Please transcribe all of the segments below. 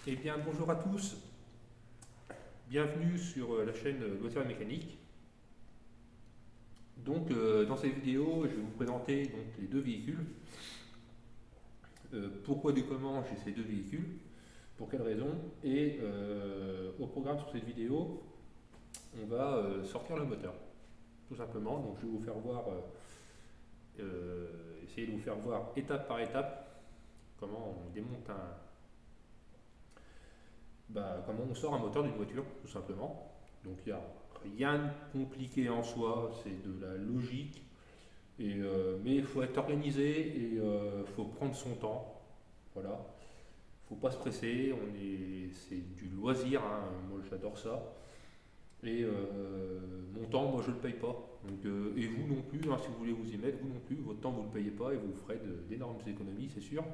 Eh bien, bonjour à tous. Bienvenue sur la chaîne Loisirs et Mécanique. Donc, dans cette vidéo, je vais vous présenter donc, les deux véhicules. Pourquoi et comment j'ai ces deux véhicules, pour quelles raisons. Et au programme sur cette vidéo, on va sortir le moteur, tout simplement. Donc, je vais vous faire voir, essayer de vous faire voir étape par étape comment on démonte comment on sort un moteur d'une voiture, tout simplement. Donc il n'y a rien de compliqué en soi, c'est de la logique. Mais il faut être organisé et il faut prendre son temps. Voilà. Il ne faut pas se presser, c'est du loisir, hein. Moi j'adore ça. Et mon temps, moi je ne le paye pas. Donc, et vous non plus, hein, si vous voulez vous y mettre, vous non plus, votre temps vous ne le payez pas et vous ferez d'énormes économies, c'est sûr.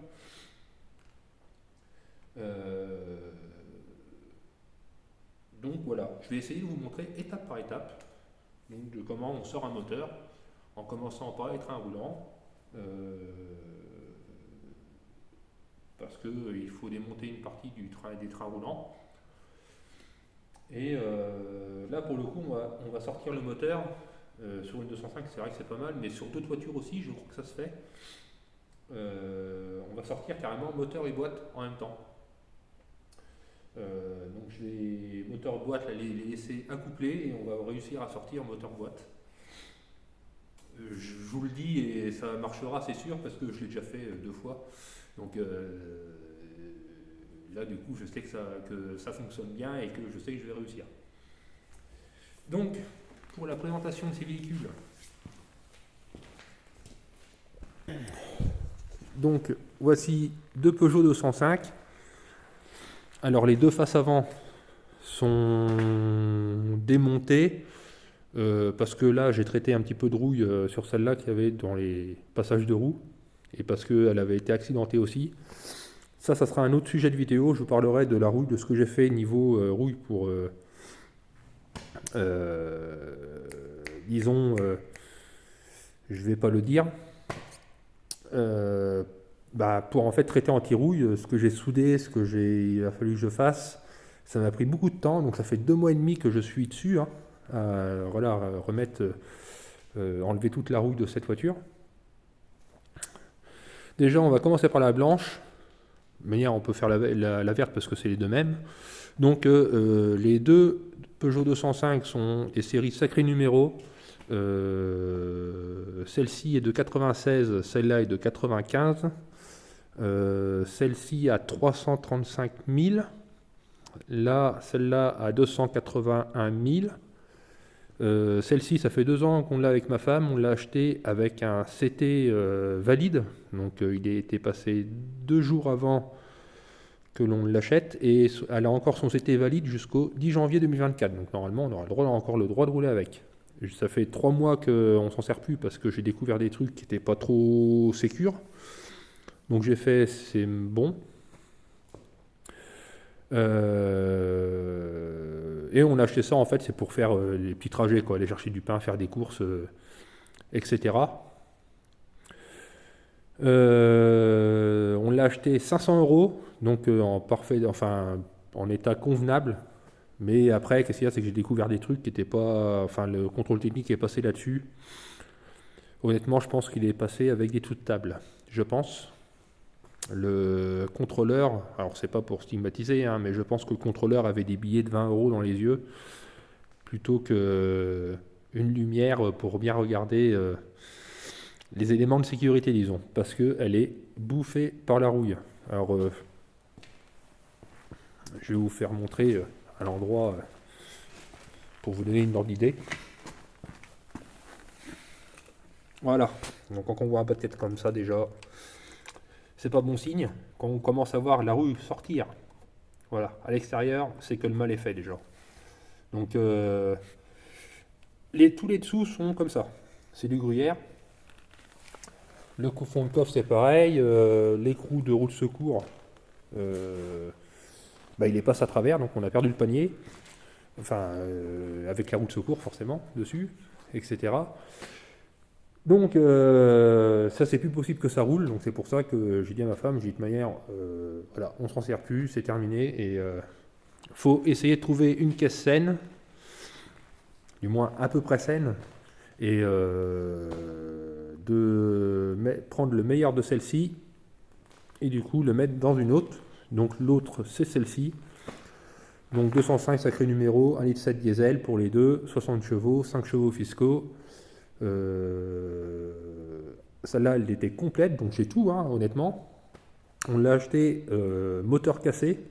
Donc voilà, je vais essayer de vous montrer étape par étape donc de comment on sort un moteur en commençant par les trains roulants parce qu'il faut démonter une partie des trains roulants. Et là pour le coup on va sortir le moteur sur une 205, c'est vrai que c'est pas mal, mais sur d'autres voitures aussi je crois que ça se fait. On va sortir carrément moteur et boîte en même temps. Donc je vais moteur boîte les laisser accouplés et on va réussir à sortir moteur boîte. Je vous le dis et ça marchera c'est sûr parce que je l'ai déjà fait deux fois. Donc là du coup je sais que ça fonctionne bien et que je sais que je vais réussir. Donc pour la présentation de ces véhicules. Donc voici deux Peugeot 205. Alors les deux faces avant sont démontées parce que là j'ai traité un petit peu de rouille sur celle-là qu'il y avait dans les passages de roue et parce qu'elle avait été accidentée aussi. Ça sera un autre sujet de vidéo, je vous parlerai de la rouille, de ce que j'ai fait niveau rouille pour disons je vais pas le dire pour en fait traiter anti-rouille, ce que j'ai soudé, il a fallu que je fasse, ça m'a pris beaucoup de temps, donc ça fait 2 mois et demi que je suis dessus, hein, remettre, enlever toute la rouille de cette voiture. Déjà on va commencer par la blanche, de manière on peut faire la verte parce que c'est les deux mêmes. Donc les deux Peugeot 205 sont des séries sacrés numéros. Celle-ci est de 96, celle-là est de 95. Celle-ci à 335 000, là, celle-là à 281 000. Celle-ci, ça fait 2 ans qu'on l'a avec ma femme, on l'a acheté avec un CT valide, donc il a été passé 2 jours avant que l'on l'achète et elle a encore son CT valide jusqu'au 10 janvier 2024, donc normalement on aura encore le droit de rouler avec. Ça fait 3 mois qu'on s'en sert plus parce que j'ai découvert des trucs qui n'étaient pas trop sécures. Donc j'ai fait, c'est bon. Et on a acheté ça en fait, c'est pour faire les petits trajets, quoi, aller chercher du pain, faire des courses, etc. On l'a acheté 500 €, donc en état convenable. Mais après, qu'est-ce qu'il y a, c'est que j'ai découvert des trucs qui n'étaient pas, enfin le contrôle technique est passé là-dessus. Honnêtement, je pense qu'il est passé avec des trucs de table, je pense. Le contrôleur, alors c'est pas pour stigmatiser, hein, mais je pense que le contrôleur avait des billets de 20 € dans les yeux plutôt que une lumière pour bien regarder les éléments de sécurité, disons, parce qu'elle est bouffée par la rouille. Alors je vais vous faire montrer à l'endroit pour vous donner une ordre d'idée. Voilà, donc quand on voit un pas de tête comme ça déjà, c'est pas bon signe. Quand on commence à voir la rouille sortir, voilà, à l'extérieur, c'est que le mal est fait déjà. Donc tous les dessous sont comme ça. C'est du gruyère. Le fond de coffre c'est pareil. L'écrou de roue de secours, il est passe à travers, donc on a perdu le panier. Enfin, avec la roue de secours forcément dessus, etc. Donc ça c'est plus possible que ça roule, donc c'est pour ça que j'ai dit à ma femme, j'ai dit de manière, voilà, on s'en sert plus, c'est terminé, et faut essayer de trouver une caisse saine, du moins à peu près saine, et prendre le meilleur de celle-ci, et du coup le mettre dans une autre, donc l'autre c'est celle-ci, donc 205 sacré numéro, 1,7 litre diesel pour les deux, 60 chevaux, 5 chevaux fiscaux. Celle-là, elle était complète, donc j'ai tout, hein, honnêtement. On l'a acheté moteur cassé,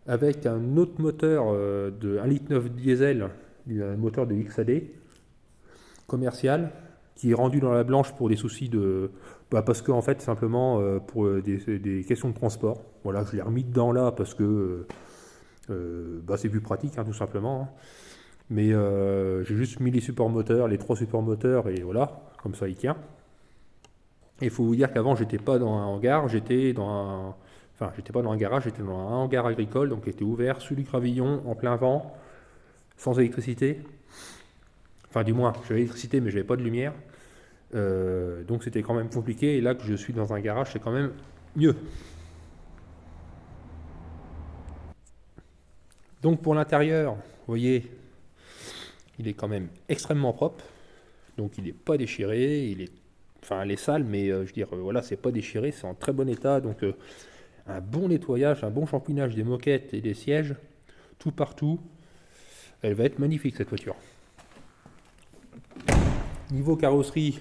avec un autre moteur de 1,9 litre diesel, un moteur de XAD, commercial, qui est rendu dans la blanche pour des soucis de... parce que, en fait, simplement pour des questions de transport. Voilà, je l'ai remis dedans là, parce que c'est plus pratique, hein, tout simplement. Hein. Mais j'ai juste mis les supports moteurs, les 3 supports moteurs, et voilà, comme ça il tient. Et il faut vous dire qu'avant j'étais pas dans un hangar, j'étais pas dans un garage, j'étais dans un hangar agricole, donc qui était ouvert sous du gravillon, en plein vent, sans électricité. Enfin du moins, j'avais l'électricité mais j'avais pas de lumière. Donc c'était quand même compliqué, et là que je suis dans un garage, c'est quand même mieux. Donc pour l'intérieur, vous voyez, il est quand même extrêmement propre. Donc il n'est pas déchiré, elle est sale, mais je veux dire, voilà, c'est pas déchiré, c'est en très bon état. Donc un bon nettoyage, un bon champouinage des moquettes et des sièges, tout partout. Elle va être magnifique cette voiture. Niveau carrosserie,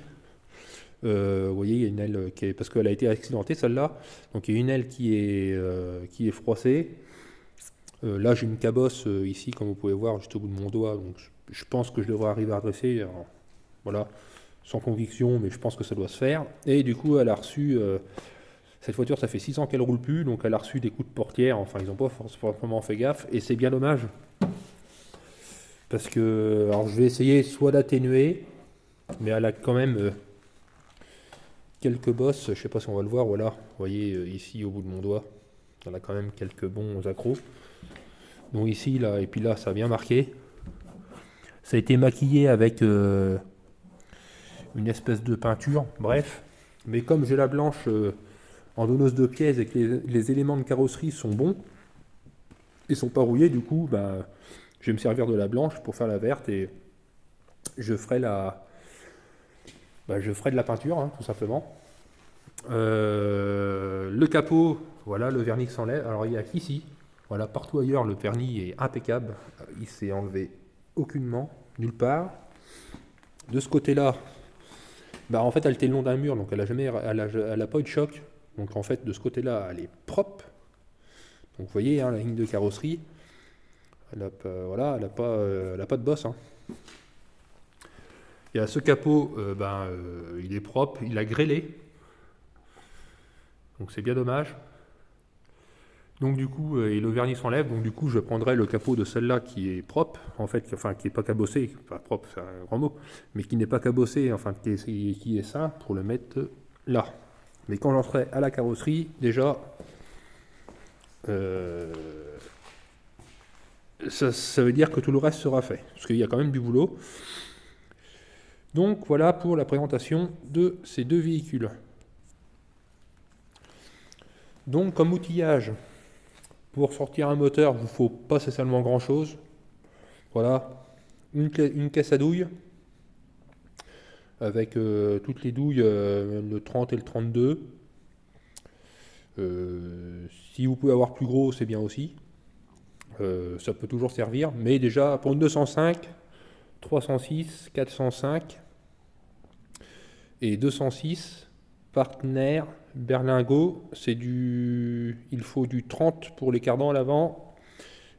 vous voyez, il y a une aile qui est, parce qu'elle a été accidentée celle-là, donc il y a une aile qui est froissée. Là j'ai une cabosse ici, comme vous pouvez voir, juste au bout de mon doigt, donc je pense que je devrais arriver à redresser. Alors, voilà, sans conviction, mais je pense que ça doit se faire. Et du coup, elle a reçu, cette voiture, ça fait 6 ans qu'elle roule plus, donc elle a reçu des coups de portière, enfin ils n'ont pas forcément fait gaffe, et c'est bien dommage. Parce que, alors je vais essayer soit d'atténuer, mais elle a quand même quelques bosses, je sais pas si on va le voir, voilà, vous voyez ici au bout de mon doigt, elle a quand même quelques bons accros. Donc ici, là, et puis là, ça a bien marqué. Ça a été maquillé avec une espèce de peinture, bref. Mais comme j'ai la blanche en donneuse de pièces et que les éléments de carrosserie sont bons et sont pas rouillés, du coup, je vais me servir de la blanche pour faire la verte, et je ferai de la peinture, hein, tout simplement. Le capot, voilà, le vernis s'enlève. Alors il y a qu'ici, voilà, partout ailleurs, le vernis est impeccable. Il s'est enlevé aucunement, nulle part. De ce côté-là, en fait, elle était le long d'un mur, donc elle a pas eu de choc. Donc en fait, de ce côté-là, elle est propre. Donc vous voyez, hein, la ligne de carrosserie, elle a pas de bosse. Hein. Il y a ce capot, il est propre, il a grêlé. Donc c'est bien dommage. Donc du coup, et le vernis s'enlève, donc du coup je prendrai le capot de celle-là qui est propre, en fait, enfin qui n'est pas cabossé, pas propre, c'est un grand mot, mais qui n'est pas cabossé, enfin qui est sain, pour le mettre là. Mais quand j'en serai à la carrosserie, déjà, ça veut dire que tout le reste sera fait, parce qu'il y a quand même du boulot. Donc voilà pour la présentation de ces deux véhicules. Donc comme outillage, pour sortir un moteur, il ne vous faut pas spécialement grand chose. Voilà, une caisse à douilles, avec toutes les douilles, le 30 et le 32. Si vous pouvez avoir plus gros, c'est bien aussi. Ça peut toujours servir, mais déjà pour une 205, 306, 405 et 206, partenaire, berlingot, il faut du 30 pour les cardans à l'avant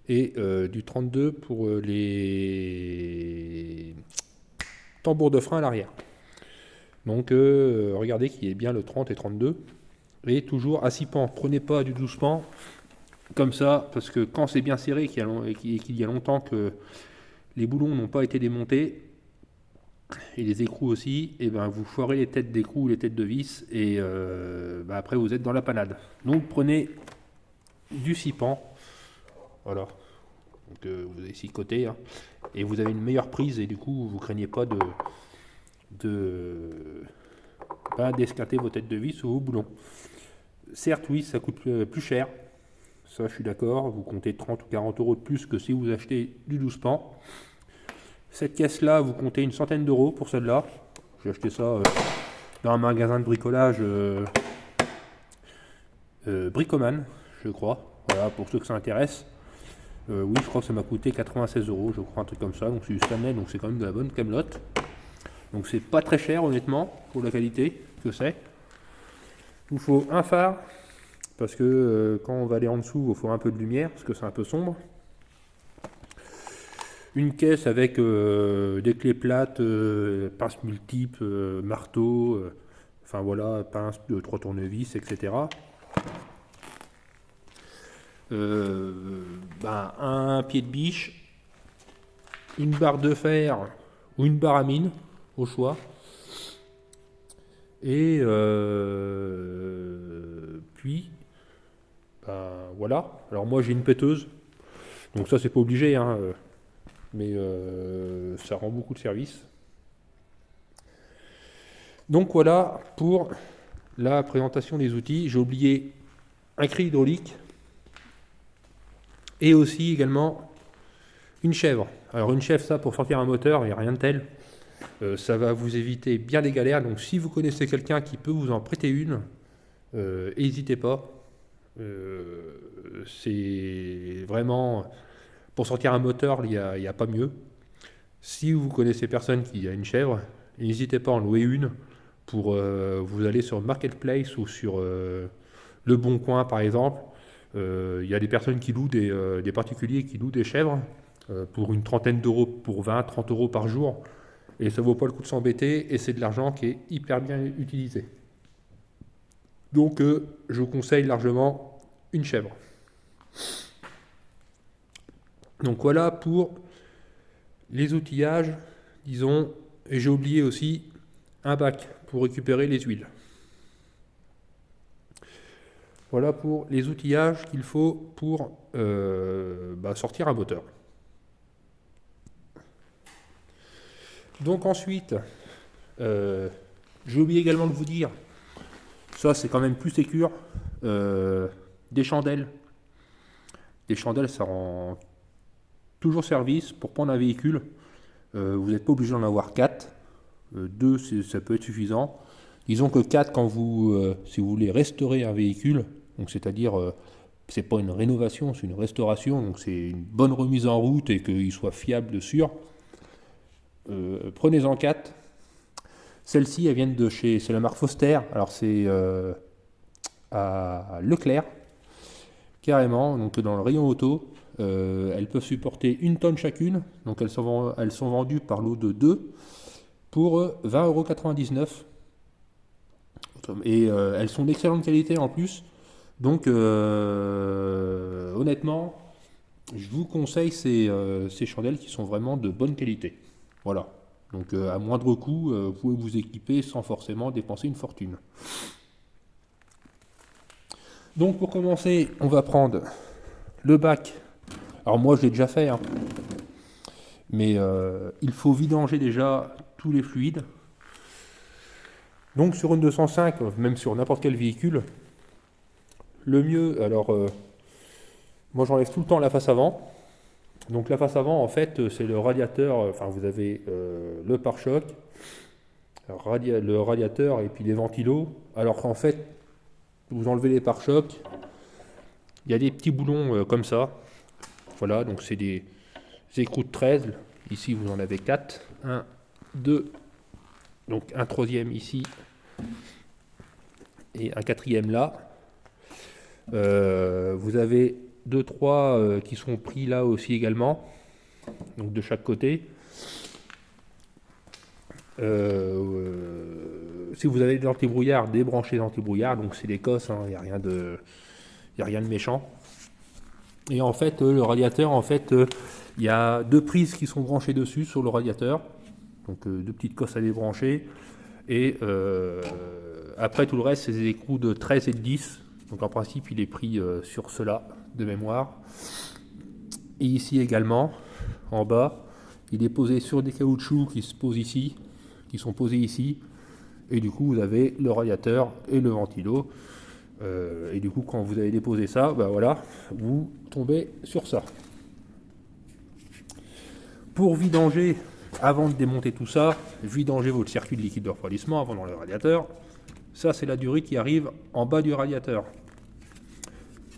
et du 32 pour les tambours de frein à l'arrière. Donc regardez qu'il y ait bien le 30 et 32. Et toujours à 6 pans, prenez pas du 12 pans comme ça, parce que quand c'est bien serré et qu'il y a longtemps que les boulons n'ont pas été démontés, et les écrous aussi, et vous foirez les têtes d'écrous, les têtes de vis, et après vous êtes dans la panade. Donc prenez du 6 pans, voilà, donc vous avez 6 côtés, hein, et vous avez une meilleure prise, et du coup vous craignez pas d'esquinter vos têtes de vis ou vos boulons. Certes, oui, ça coûte plus cher. Ça, je suis d'accord. Vous comptez 30 ou 40 euros de plus que si vous achetez du 12 pans. Cette caisse-là, vous comptez une centaine d'euros pour celle-là. J'ai acheté ça dans un magasin de bricolage Bricoman, je crois. Voilà, pour ceux que ça intéresse. Oui, je crois que ça m'a coûté 96 euros, je crois, un truc comme ça. Donc c'est du Stanley, donc c'est quand même de la bonne camelote. Donc c'est pas très cher, honnêtement, pour la qualité que c'est. Il vous faut un phare, parce que quand on va aller en dessous, il faut un peu de lumière, parce que c'est un peu sombre. Une caisse avec des clés plates, pinces multiples, marteau, enfin voilà, pinces de 3 tournevis, etc. Un pied de biche, une barre de fer ou une barre à mine, au choix. Et puis, voilà. Alors moi j'ai une péteuse, donc ça c'est pas obligé, hein, mais ça rend beaucoup de service. Donc voilà pour la présentation des outils. J'ai oublié un cri hydraulique et aussi également une chèvre. Alors une chèvre, ça pour sortir un moteur, il n'y a rien de tel. Ça va vous éviter bien des galères. Donc si vous connaissez quelqu'un qui peut vous en prêter une, n'hésitez pas. C'est vraiment pour sortir un moteur, il n'y a pas mieux. Si vous connaissez personne qui a une chèvre, n'hésitez pas à en louer une pour vous aller sur Marketplace ou sur Le Bon Coin par exemple. Il y a des personnes qui louent des particuliers qui louent des chèvres pour une trentaine d'euros, pour 20-30 euros par jour. Et ça vaut pas le coup de s'embêter et c'est de l'argent qui est hyper bien utilisé. Donc je vous conseille largement une chèvre. Donc voilà pour les outillages, disons, et j'ai oublié aussi un bac pour récupérer les huiles. Voilà pour les outillages qu'il faut pour sortir un moteur. Donc ensuite, j'ai oublié également de vous dire, ça c'est quand même plus sécure, des chandelles. Des chandelles, ça rend toujours service pour prendre un véhicule. Vous n'êtes pas obligé d'en avoir 4. 2, ça peut être suffisant. Disons que 4, quand si vous voulez restaurer un véhicule, donc c'est-à-dire, c'est pas une rénovation, c'est une restauration, donc c'est une bonne remise en route et qu'il soit fiable de sûr. Prenez-en 4. Celles-ci, elles viennent c'est la marque Foster. Alors c'est à Leclerc, carrément, donc dans le rayon auto. Elles peuvent supporter 1 tonne chacune, donc elles sont vendues par lot de 2 pour 20,99 €. Et elles sont d'excellente qualité en plus. Donc honnêtement, je vous conseille ces chandelles qui sont vraiment de bonne qualité. Voilà. Donc à moindre coût, vous pouvez vous équiper sans forcément dépenser une fortune. Donc pour commencer, on va prendre le bac. Alors moi je l'ai déjà fait, hein. Mais il faut vidanger déjà tous les fluides. Donc sur une 205, même sur n'importe quel véhicule, le mieux, alors moi j'enlève tout le temps la face avant. Donc la face avant, en fait, c'est le radiateur, enfin vous avez le pare-choc, le radiateur et puis les ventilos. Alors qu'en fait, vous enlevez les pare-chocs, il y a des petits boulons comme ça. Voilà, donc c'est des écrous de 13. Ici, vous en avez 4. 1, 2, donc un troisième ici et un quatrième là. Vous avez 2-3 qui sont pris là aussi également, donc de chaque côté. Si vous avez des anti-brouillard, débranchez les anti-brouillard, donc c'est des cosses, il n'y a rien de méchant. Et en fait, le radiateur, il y a 2 prises qui sont branchées dessus sur le radiateur, donc 2 petites cosses à débrancher. Et après, tout le reste, c'est des écrous de 13 et de 10. Donc en principe, il est pris sur cela de mémoire. Et ici également, en bas, il est posé sur des caoutchoucs qui se posent ici, qui sont posés ici. Et du coup, vous avez le radiateur et le ventilo. Et du coup, quand vous avez déposé ça, bah voilà, vous tombez sur ça. Pour vidanger, avant de démonter tout ça, vidanger votre circuit de liquide de refroidissement avant dans le radiateur. Ça, c'est la durite qui arrive en bas du radiateur.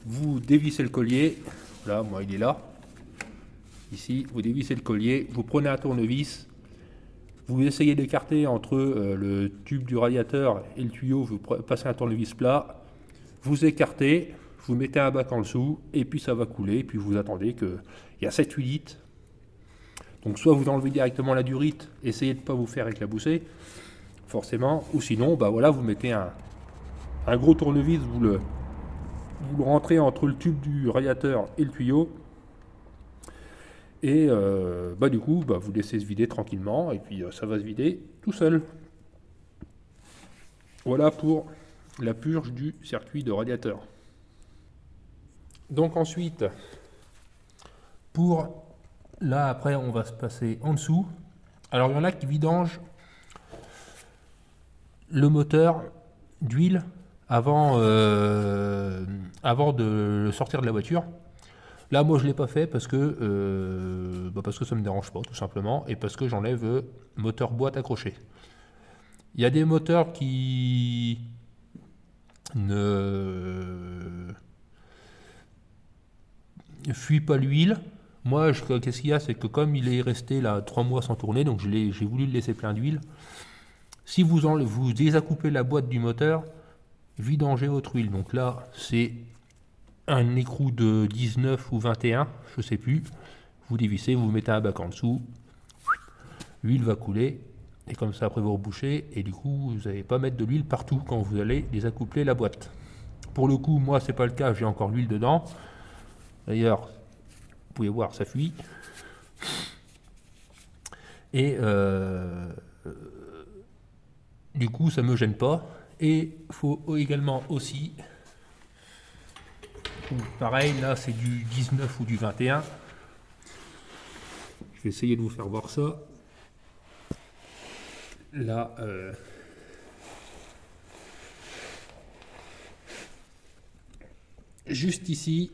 Vous dévissez le collier. Là, moi, il est là. Ici, vous dévissez le collier. Vous prenez un tournevis. Vous essayez d'écarter entre le tube du radiateur et le tuyau. Vous passez un tournevis plat. Vous écartez. Vous mettez un bac en dessous. Et puis, ça va couler. Et puis, vous attendez qu'il y a 7-8 litres. Donc, soit vous enlevez directement la durite. Essayez de ne pas vous faire éclabousser. Forcément. Ou sinon, bah voilà, vous mettez un gros tournevis. Vous le rentrez entre le tube du radiateur et le tuyau. Et du coup, vous laissez se vider tranquillement. Et puis, ça va se vider tout seul. Voilà pour la purge du circuit de radiateur. Donc ensuite, là après, on va se passer en dessous. Alors, il y en a qui vidangent le moteur d'huile avant de le sortir de la voiture. Là, moi, je ne l'ai pas fait parce que ça ne me dérange pas, tout simplement, et parce que j'enlève moteur boîte accroché. Il y a des moteurs qui ne fuient pas l'huile. Moi, qu'est-ce qu'il y a, c'est que comme il est resté là 3 mois sans tourner, donc j'ai voulu le laisser plein d'huile. Si vous désacoupez la boîte du moteur, vidangez votre huile. Donc là, c'est un écrou de 19 ou 21, je ne sais plus. Vous dévissez, vous mettez un bac en dessous, l'huile va couler, et comme ça après vous rebouchez, et du coup vous n'allez pas mettre de l'huile partout quand vous allez désaccoupler la boîte. Pour le coup, moi c'est pas le cas, j'ai encore l'huile dedans. D'ailleurs, vous pouvez voir, ça fuit. Et du coup, ça ne me gêne pas. Et il faut également aussi... Pareil, là c'est du 19 ou du 21. Je vais essayer de vous faire voir ça. Là, juste ici,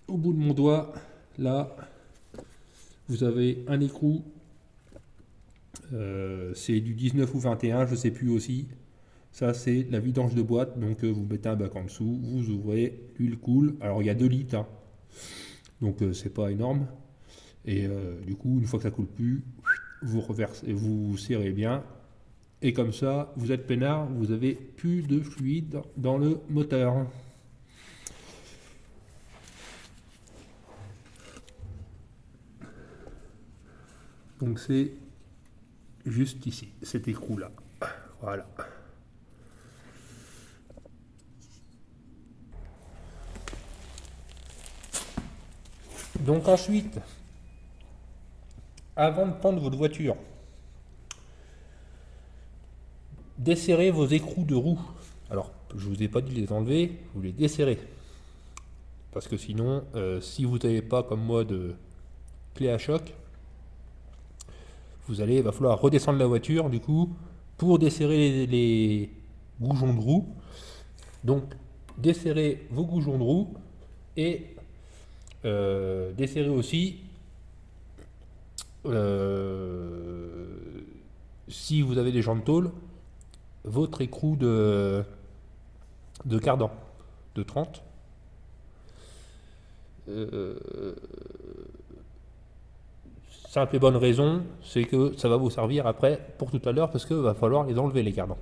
au bout de mon doigt, là, vous avez un écrou. C'est du 19 ou 21, je ne sais plus aussi. Ça, c'est la vidange de boîte. Donc, vous mettez un bac en dessous, vous ouvrez, l'huile coule. Alors, il y a 2 litres. Hein. Donc, c'est pas énorme. Et du coup, une fois que ça coule plus, vous reversez, vous serrez bien. Et comme ça, vous êtes peinard, vous avez plus de fluide dans le moteur. Donc, c'est juste ici, cet écrou-là. Voilà. Donc ensuite, avant de prendre votre voiture, desserrez vos écrous de roue. Alors, je ne vous ai pas dit de les enlever, vous les desserrez. Parce que sinon, si vous n'avez pas comme moi de clé à choc, il va falloir redescendre la voiture du coup pour desserrer les goujons de roue. Donc, desserrez vos goujons de roue et desserrez aussi si vous avez des jantes tôle, votre écrou de cardan de 30. Simple et bonne raison, c'est que ça va vous servir après pour tout à l'heure parce qu'il va falloir les enlever les cardans.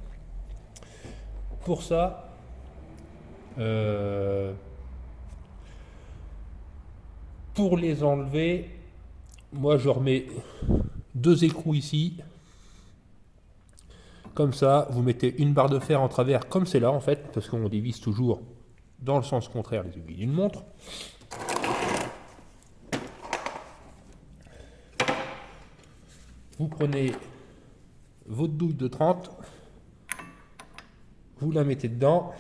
Pour ça, pour les enlever, moi je remets 2 écrous ici. Comme ça, vous mettez une barre de fer en travers comme c'est là en fait, parce qu'on dévisse toujours dans le sens contraire des aiguilles d'une montre. Vous prenez votre douille de 30, vous la mettez dedans.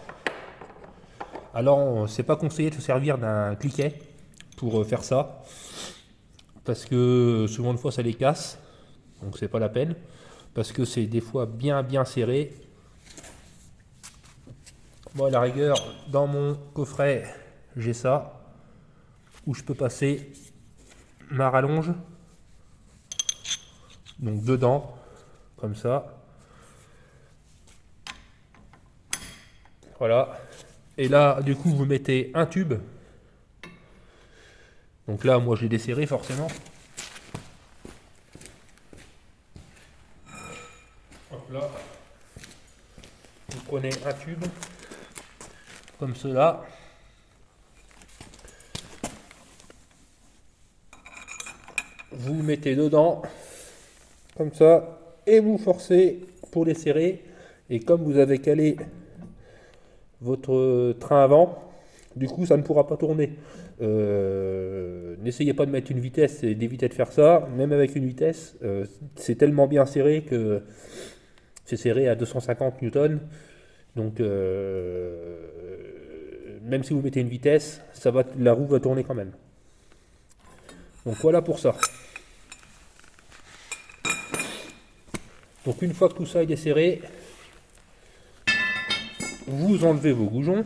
Alors, c'est pas conseillé de se servir d'un cliquet pour faire ça, parce que souvent de fois ça les casse, donc c'est pas la peine. parce que c'est des fois bien serré. Moi, à la rigueur, dans mon coffret, j'ai ça, où je peux passer ma rallonge, donc dedans, comme ça. Voilà. Et là, du coup, vous mettez un tube. Donc là, moi, j'ai desserré forcément. Hop là. Vous prenez un tube, comme cela. Vous le mettez dedans, comme ça, et vous forcez pour les serrer. Et comme vous avez calé votre train avant, du coup, ça ne pourra pas tourner. N'essayez pas de mettre une vitesse et d'éviter de faire ça. Même avec une vitesse, c'est tellement bien serré que c'est serré à 250 newtons. Donc, même si vous mettez une vitesse, la roue va tourner quand même. Donc voilà pour ça. Donc une fois que tout ça est serré, vous enlevez vos goujons.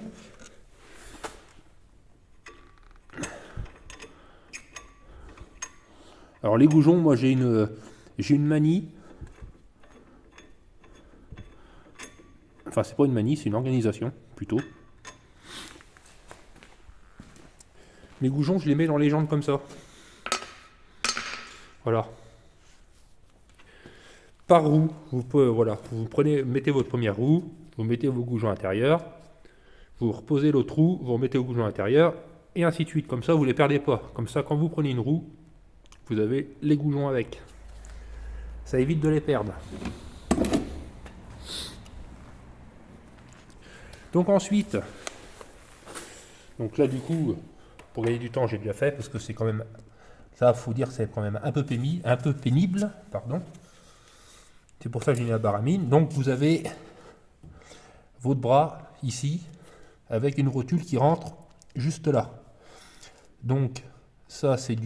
Alors les goujons, moi j'ai une manie. Enfin, c'est pas une manie, c'est une organisation plutôt. Mes goujons, je les mets dans les jantes comme ça. Voilà. Par roue, vous mettez votre première roue, vous mettez vos goujons intérieurs, vous reposez l'autre roue, vous remettez vos goujons intérieurs, et ainsi de suite. Comme ça, vous ne les perdez pas. Comme ça, quand vous prenez une roue, vous avez les goujons avec. Ça évite de les perdre. Donc ensuite, donc là du coup, pour gagner du temps, j'ai déjà fait, parce que c'est quand même, ça faut dire, c'est quand même un peu pénible, pardon. C'est pour ça que j'ai mis la barre à mine. Donc vous avez votre bras ici, avec une rotule qui rentre juste là. Donc ça c'est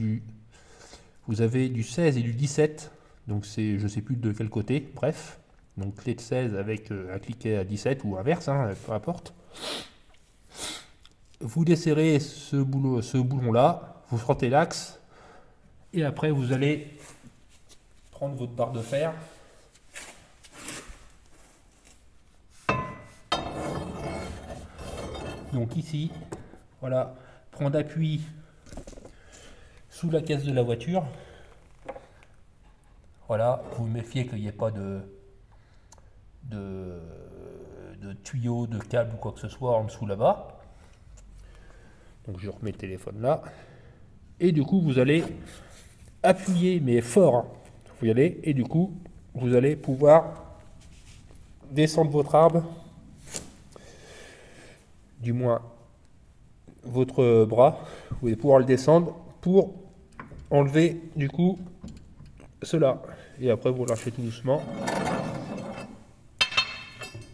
vous avez du 16 et du 17, donc c'est, je sais plus de quel côté, bref. Donc clé de 16 avec un cliquet à 17 ou inverse, hein, peu importe. Vous desserrez ce boulon là, vous frottez l'axe, et après vous allez prendre votre barre de fer. Donc ici, voilà, prendre appui sous la caisse de la voiture. Voilà, vous vous méfiez qu'il n'y ait pas de tuyaux, de câbles ou quoi que ce soit en dessous là-bas. Donc je remets le téléphone là. Et du coup, vous allez appuyer, mais fort. Hein. Vous y allez, et du coup, vous allez pouvoir descendre votre arbre. Du moins, votre bras. Vous allez pouvoir le descendre pour enlever, du coup, cela. Et après, vous lâchez tout doucement.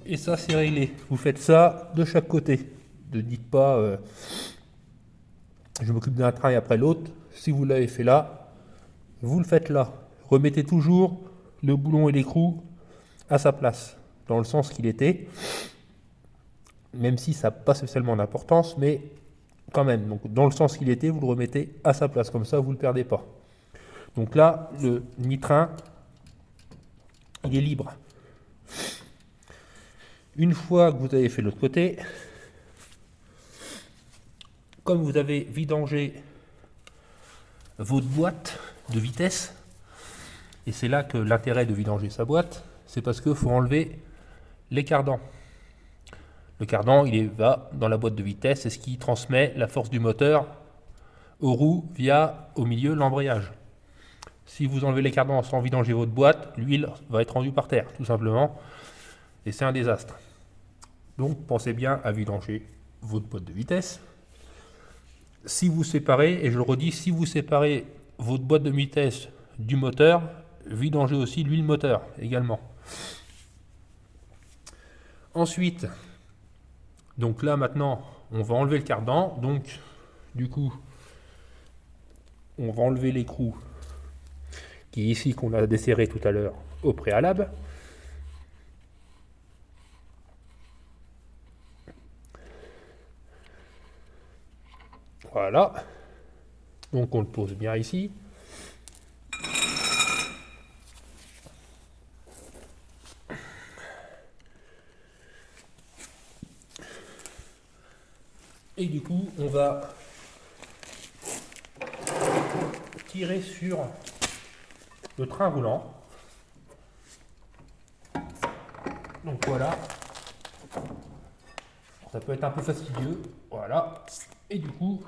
Et ça, c'est réglé. Vous faites ça de chaque côté. Ne dites pas je m'occupe d'un train et après l'autre. Si vous l'avez fait là, vous le faites là. Remettez toujours le boulon et l'écrou à sa place, dans le sens qu'il était. Même si ça n'a pas spécialement d'importance, mais quand même. Donc, dans le sens qu'il était, vous le remettez à sa place. Comme ça, vous ne le perdez pas. Donc là, le nitrin, il est libre. Une fois que vous avez fait l'autre côté, comme vous avez vidangé votre boîte de vitesse, et c'est là que l'intérêt de vidanger sa boîte, c'est parce qu'il faut enlever les cardans. Le cardan, va dans la boîte de vitesse, c'est ce qui transmet la force du moteur aux roues via, au milieu, l'embrayage. Si vous enlevez les cardans sans vidanger votre boîte, l'huile va être rendue par terre, tout simplement, et c'est un désastre. Donc, pensez bien à vidanger votre boîte de vitesse. Si vous séparez, et je le redis, si vous séparez votre boîte de vitesse du moteur, vidangez aussi l'huile moteur également. Ensuite, donc là maintenant, on va enlever le cardan. Donc, du coup, on va enlever l'écrou qui est ici, qu'on a desserré tout à l'heure. au préalable. Voilà. Donc on le pose bien ici. Et du coup, on va tirer sur le train roulant. Donc voilà. Ça peut être un peu fastidieux. Voilà. Et du coup,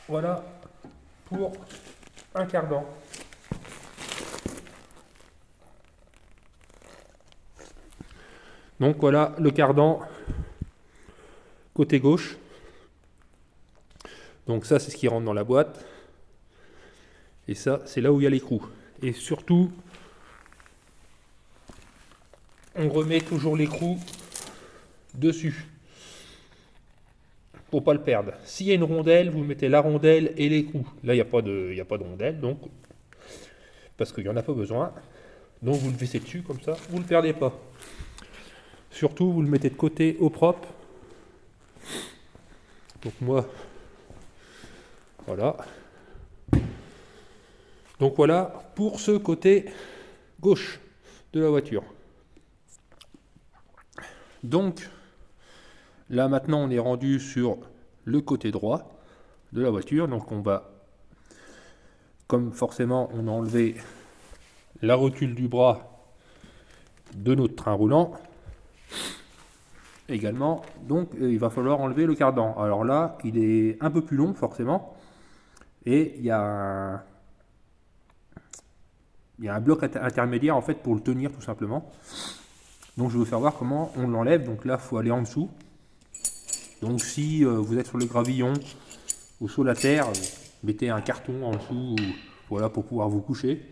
voilà pour un cardan. Donc voilà le cardan côté gauche. Donc ça, c'est ce qui rentre dans la boîte. Et ça, c'est là où il y a l'écrou. Et surtout, on remet toujours l'écrou dessus pour pas le perdre. S'il y a une rondelle, vous mettez la rondelle et l'écrou. Là, il n'y a pas de rondelle, donc parce qu'il n'y en a pas besoin. Donc vous le vissez dessus comme ça, vous ne le perdez pas. Surtout, vous le mettez de côté au propre. Donc moi, voilà. Donc voilà pour ce côté gauche de la voiture. Donc là maintenant on est rendu sur le côté droit de la voiture. Donc on va, comme forcément on a enlevé la rotule du bras de notre train roulant également, donc il va falloir enlever le cardan. Alors là il est un peu plus long forcément, et il y a un bloc intermédiaire en fait pour le tenir tout simplement. Donc je vais vous faire voir comment on l'enlève. Donc là il faut aller en dessous. Donc si vous êtes sur le gravillon ou sur la terre, mettez un carton en dessous, voilà, pour pouvoir vous coucher.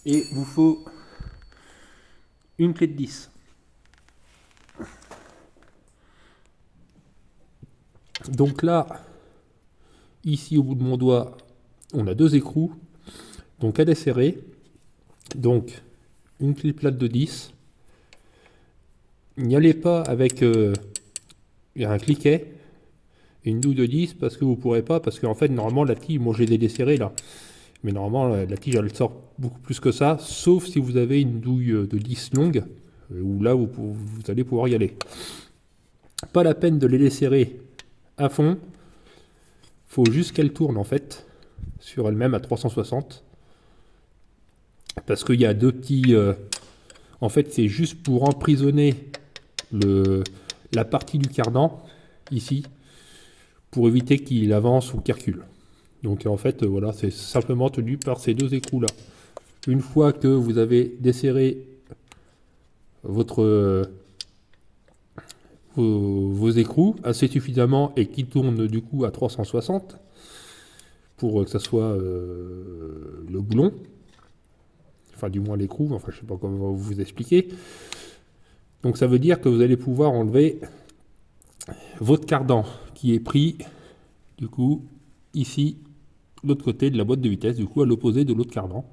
Et vous faut une clé de 10. Donc là, ici au bout de mon doigt, on a 2 écrous, donc à desserrer. Donc une clé plate de 10. N'y allez pas avec un cliquet et une douille de 10 parce que vous pourrez pas, parce qu'en fait normalement la tige, moi j'ai des desserrés là, mais normalement la tige elle sort beaucoup plus que ça, sauf si vous avez une douille de 10 longue, où là vous allez pouvoir y aller. Pas la peine de les desserrer à fond, faut juste qu'elle tourne en fait sur elle-même à 360, parce qu'il y a 2 petits en fait c'est juste pour emprisonner la partie du cardan ici, pour éviter qu'il avance ou qu'il recule. Donc en fait voilà, c'est simplement tenu par ces 2 écrous là. Une fois que vous avez desserré vos écrous assez suffisamment et qui tournent du coup à 360 pour que ça soit le boulon, enfin du moins l'écrou, enfin je sais pas comment vous expliquer. Donc ça veut dire que vous allez pouvoir enlever votre cardan qui est pris du coup ici, l'autre côté de la boîte de vitesse, du coup à l'opposé de l'autre cardan.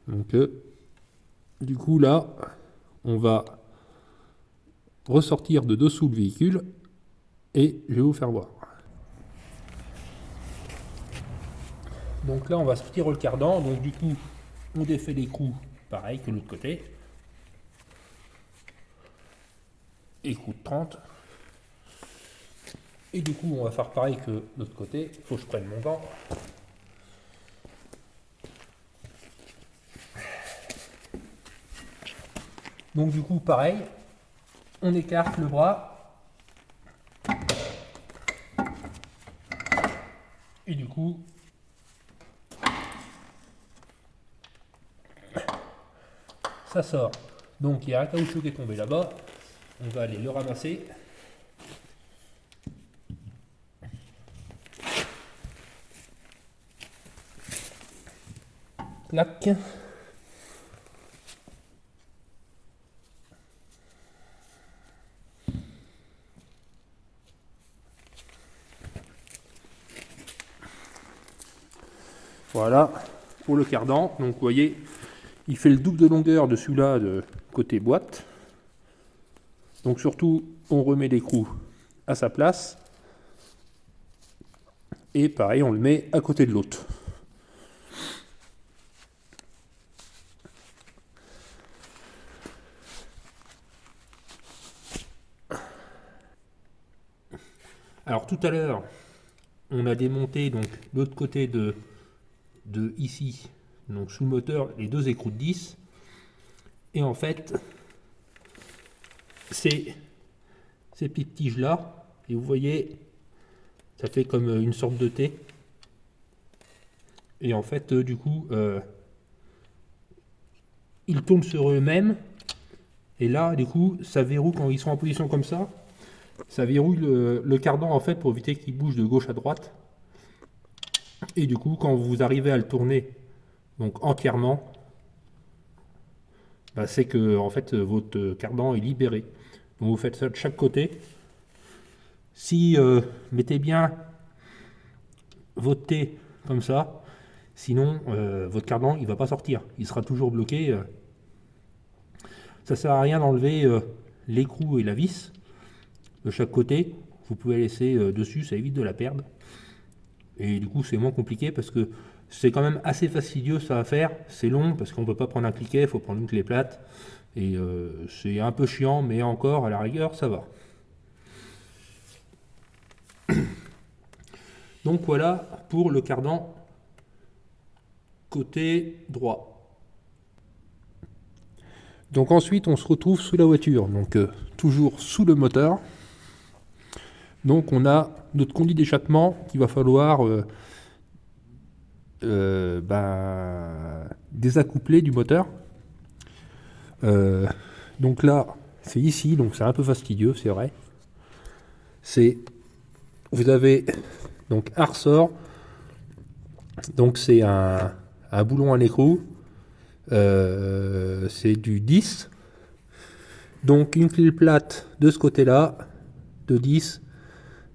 Donc du coup là, on va ressortir de dessous le véhicule et je vais vous faire voir. Donc là on va sortir le cardan, donc du coup on défait l'écrou pareil que l'autre côté. Écrou de 30. Et du coup on va faire pareil que l'autre côté. Il faut que je prenne mon gant. Donc du coup pareil, on écarte le bras. Et du coup ça sort. Donc il y a un caoutchouc qui est tombé là-bas. On va aller le ramasser. Clac. Voilà. pour le cardan. Donc vous voyez, il fait le double de longueur de celui-là de côté boîte. Donc surtout, on remet l'écrou à sa place. Et pareil, on le met à côté de l'autre. Alors tout à l'heure, on a démonté donc l'autre côté de ici, donc sous le moteur, les deux écrous de 10. Et en fait, ces petites tiges là, et vous voyez, ça fait comme une sorte de T. Et en fait, du coup, ils tournent sur eux-mêmes. Et là, du coup, ça verrouille quand ils sont en position comme ça. Ça verrouille le cardan en fait pour éviter qu'il bouge de gauche à droite. Et du coup, quand vous arrivez à le tourner donc entièrement, bah, c'est que en fait votre cardan est libéré. Donc vous faites ça de chaque côté. Si mettez bien votre T comme ça, sinon votre cardan il va pas sortir, il sera toujours bloqué. Ça sert à rien d'enlever l'écrou et la vis de chaque côté. Vous pouvez laisser dessus, ça évite de la perdre. Et du coup c'est moins compliqué parce que c'est quand même assez fastidieux ça à faire. C'est long parce qu'on ne peut pas prendre un cliquet, il faut prendre une clé plate. Et c'est un peu chiant, mais encore à la rigueur ça va. Donc voilà pour le cardan côté droit. Donc ensuite on se retrouve sous la voiture, donc toujours sous le moteur. Donc on a notre conduit d'échappement qu'il va falloir désaccoupler du moteur. Donc là c'est ici, donc c'est un peu fastidieux, c'est vrai. Vous avez donc un ressort, donc c'est un boulon à l'écrou, c'est du 10, donc une file plate de ce côté-là, de 10,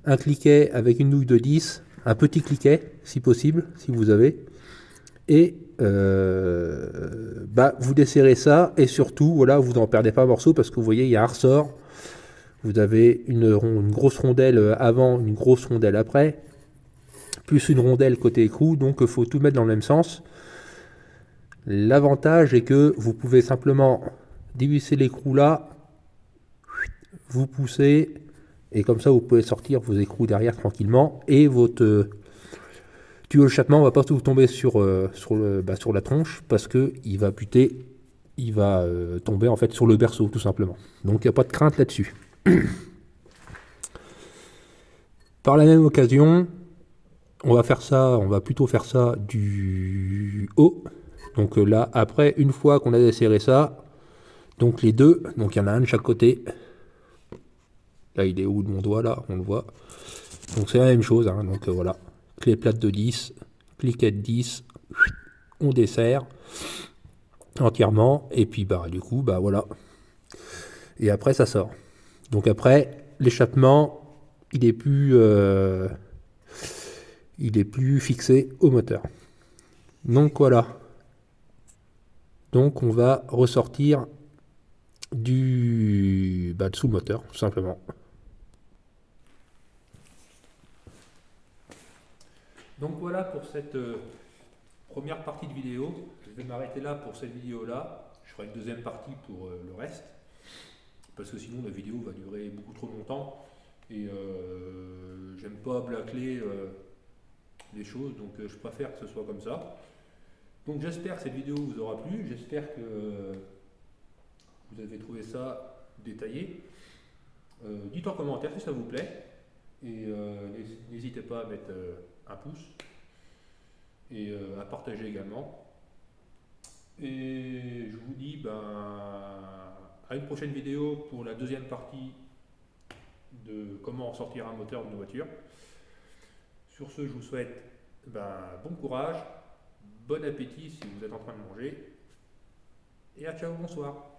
un cliquet avec une nouille de 10, un petit cliquet si possible, si vous avez, et vous desserrez ça, et surtout, voilà, vous n'en perdez pas un morceau, parce que vous voyez, il y a un ressort, vous avez une grosse rondelle avant, une grosse rondelle après, plus une rondelle côté écrou, donc il faut tout mettre dans le même sens. L'avantage est que vous pouvez simplement dévisser l'écrou là, vous poussez, et comme ça vous pouvez sortir vos écrous derrière tranquillement, et votre tuyau d'échappement ne va pas tout tomber sur la tronche, parce que il va buter, il va tomber en fait sur le berceau tout simplement. Donc il n'y a pas de crainte là-dessus. Par la même occasion, on va plutôt faire ça du haut. Donc là, après, une fois qu'on a desserré ça, donc les deux, donc il y en a un de chaque côté. Là, il est où de mon doigt, là, on le voit. Donc c'est la même chose, hein, donc voilà. Clé plate de 10, cliquet de 10, on dessert entièrement, et puis du coup, voilà. Et après, ça sort. Donc après, l'échappement, il est plus fixé au moteur. Donc voilà. Donc on va ressortir dessous le moteur, tout simplement. Donc voilà pour cette première partie de vidéo. Je vais m'arrêter là pour cette vidéo-là. Je ferai une deuxième partie pour le reste. Parce que sinon la vidéo va durer beaucoup trop longtemps. Et j'aime pas bâcler les choses, donc je préfère que ce soit comme ça. Donc j'espère que cette vidéo vous aura plu. J'espère que vous avez trouvé ça détaillé. Dites en commentaire si ça vous plaît. Et n'hésitez pas à mettre un pouce et à partager également. Et je vous dis à une prochaine vidéo pour la deuxième partie de comment sortir un moteur d'une voiture. Sur ce, je vous souhaite bon courage, bon appétit si vous êtes en train de manger, et à ciao, bonsoir.